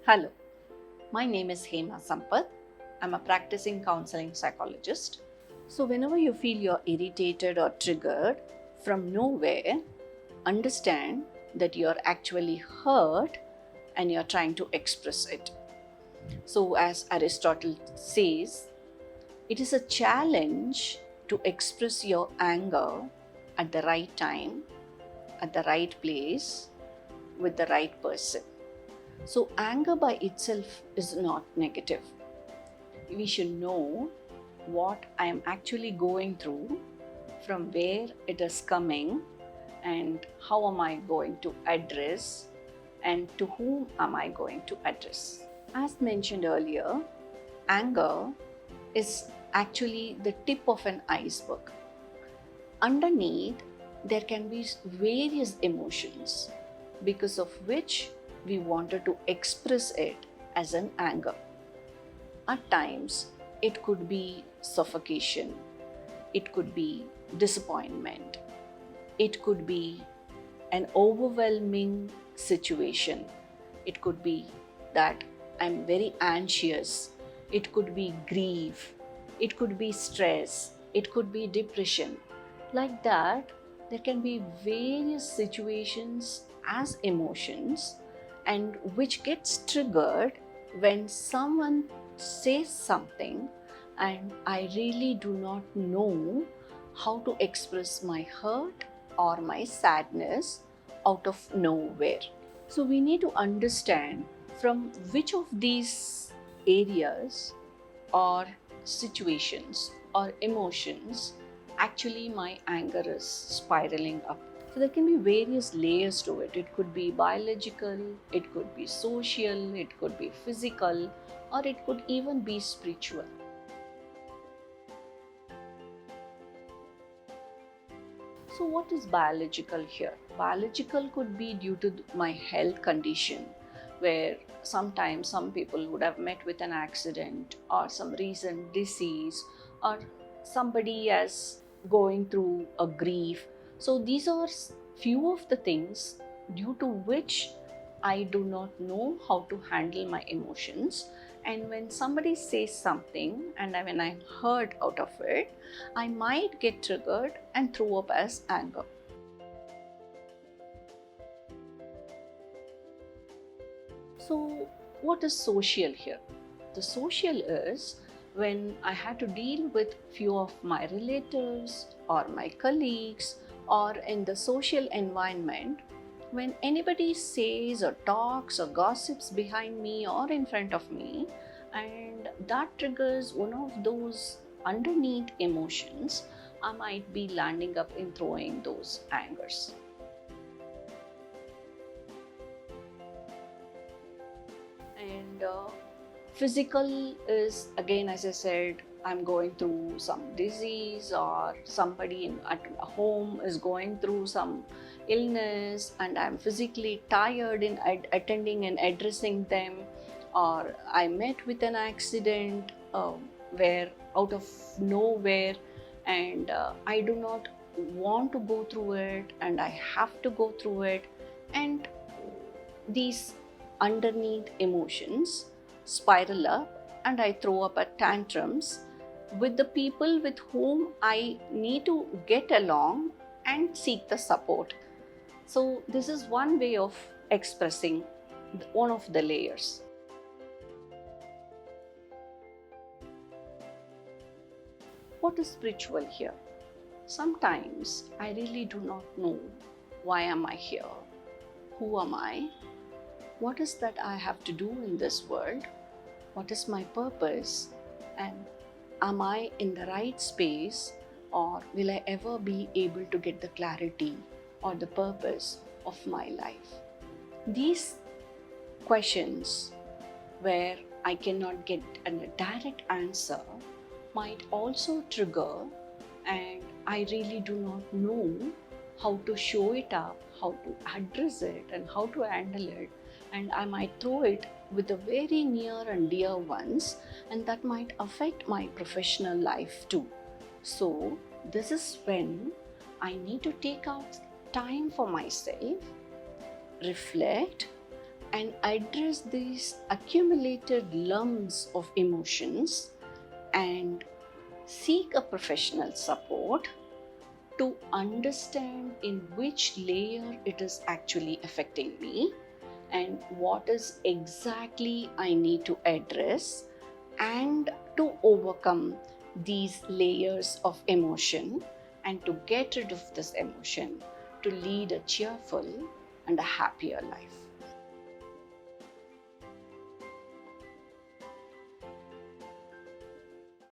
Hello, my name is Hema Sampath. I'm a practicing counseling psychologist. So, whenever you feel you're irritated or triggered from nowhere, understand that you're actually hurt and you're trying to express it. So, as Aristotle says, it is a challenge to express your anger at the right time, at the right place, with the right person. So, anger by itself is not negative. We should know what I am actually going through, from where it is coming, and how am I going to address, and to whom am I going to address. As mentioned earlier, anger is actually the tip of an iceberg. Underneath, there can be various emotions because of which we wanted to express it as an anger. At times, it could be suffocation, it could be disappointment, it could be an overwhelming situation, it could be that I'm very anxious, it could be grief, it could be stress, it could be depression. Like that, there can be various situations as emotions, and which gets triggered when someone says something and I really do not know how to express my hurt or my sadness out of nowhere. So we need to understand from which of these areas or situations or emotions actually my anger is spiraling up. So there can be various layers to it. It could be biological, it could be social, it could be physical, or it could even be spiritual. So what is biological here? Biological could be due to my health condition, where sometimes some people would have met with an accident or some recent disease, or somebody is going through a grief. So these are few of the things due to which I do not know how to handle my emotions. And when somebody says something and when I'm hurt out of it, I might get triggered and throw up as anger. So, what is social here? The social is when I had to deal with few of my relatives or my colleagues or in the social environment, when anybody says or talks or gossips behind me or in front of me, and that triggers one of those underneath emotions, I might be landing up in throwing those angers. And physical is, again, as I said, I'm going through some disease, or somebody at home is going through some illness and I'm physically tired in attending and addressing them, or I met with an accident where out of nowhere, and I do not want to go through it and I have to go through it, and these underneath emotions spiral up and I throw up at tantrums with the people with whom I need to get along and seek the support. So this is one way of expressing one of the layers. What is spiritual here? Sometimes I really do not know why am I here? Who am I? What is that I have to do in this world? What is my purpose? And am I in the right space, or will I ever be able to get the clarity or the purpose of my life? These questions, where I cannot get a direct answer, might also trigger, and I really do not know how to show it up, how to address it, and how to handle it. And I might throw it with the very near and dear ones, and that might affect my professional life too. So, this is when I need to take out time for myself, reflect, and address these accumulated lumps of emotions and seek a professional support to understand in which layer it is actually affecting me and what is exactly I need to address, and to overcome these layers of emotion and to get rid of this emotion to lead a cheerful and a happier life.